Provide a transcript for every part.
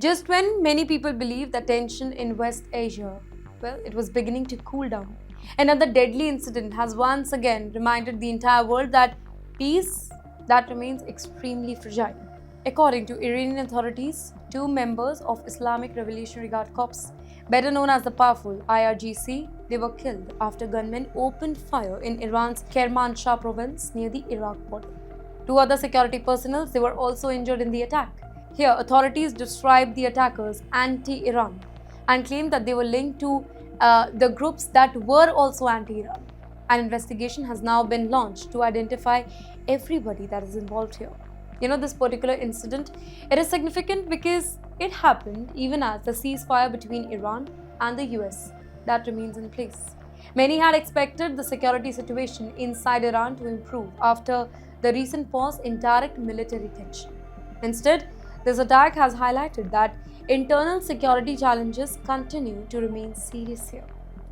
Just when many people believed the tension in West Asia, well, it was beginning to cool down. Another deadly incident has once again reminded the entire world that peace that remains extremely fragile. According to Iranian authorities, two members of Islamic Revolutionary Guard Corps, better known as the powerful IRGC, they were killed after gunmen opened fire in Iran's Kermanshah province near the Iraq border. Two other security personnel they were also injured in the attack. Here, authorities described the attackers anti-Iran and claimed that they were linked to the groups that were also anti-Iran. An investigation has now been launched to identify everybody that is involved here. This particular incident, it is significant because it happened even as the ceasefire between Iran and the US that remains in place. Many had expected the security situation inside Iran to improve after the recent pause in direct military tension. Instead, this attack has highlighted that internal security challenges continue to remain serious here.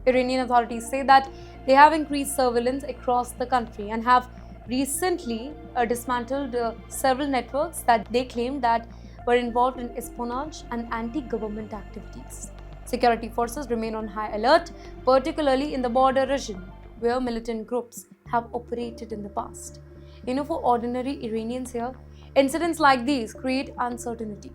Iranian authorities say that they have increased surveillance across the country and have recently dismantled several networks that they claimed that were involved in espionage and anti-government activities. Security forces remain on high alert, particularly in the border region where militant groups have operated in the past. For ordinary Iranians here, incidents like these create uncertainty.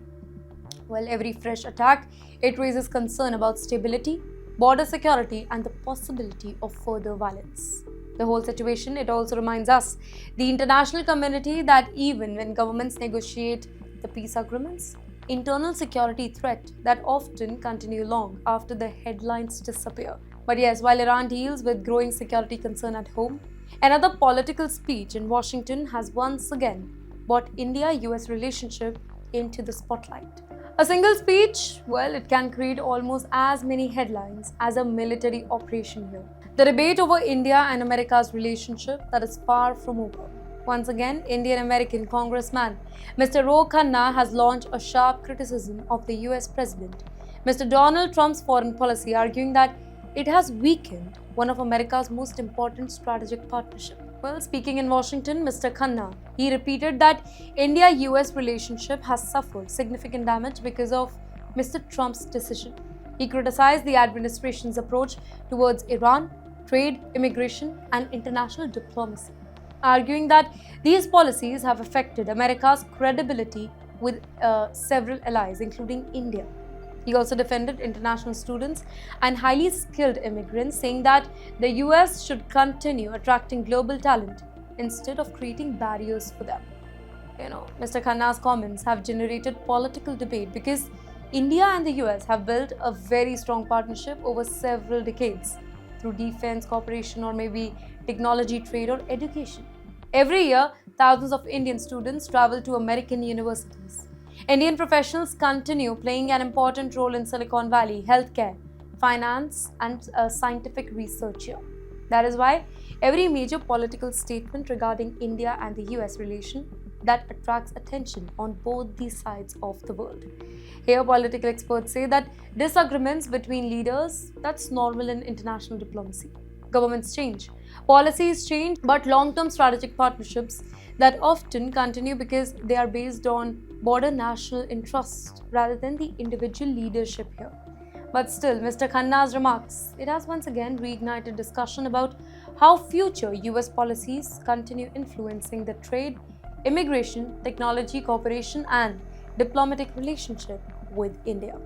While every fresh attack, it raises concern about stability, border security, and the possibility of further violence. The whole situation, it also reminds us, the international community, that even when governments negotiate the peace agreements, internal security threats that often continue long after the headlines disappear. But yes, while Iran deals with growing security concern at home, another political speech in Washington has once again brought India-US relationship into the spotlight. A single speech, well, it can create almost as many headlines as a military operation here. The debate over India and America's relationship that is far from over. Once again, Indian-American Congressman Mr. Ro Khanna has launched a sharp criticism of the US President, Mr. Donald Trump's foreign policy, arguing that it has weakened one of America's most important strategic partnerships. Well, speaking in Washington, Mr. Khanna, he repeated that India-US relationship has suffered significant damage because of Mr. Trump's decision. He criticized the administration's approach towards Iran, trade, immigration, and international diplomacy, arguing that these policies have affected America's credibility with several allies, including India. He also defended international students and highly skilled immigrants, saying that the US should continue attracting global talent instead of creating barriers for them. Mr. Khanna's comments have generated political debate because India and the US have built a very strong partnership over several decades through defense cooperation or maybe technology, trade, or education. Every year, thousands of Indian students travel to American universities. Indian professionals continue playing an important role in Silicon Valley, healthcare, finance, and scientific research here. That is why every major political statement regarding India and the US relation that attracts attention on both these sides of the world. Here, political experts say that disagreements between leaders, that's normal in international diplomacy. Governments change, policies change, but long-term strategic partnerships that often continue because they are based on broader national interest rather than the individual leadership here. But still, Mr. Khanna's remarks, it has once again reignited discussion about how future US policies continue influencing the trade, immigration, technology, cooperation, and diplomatic relationship with India.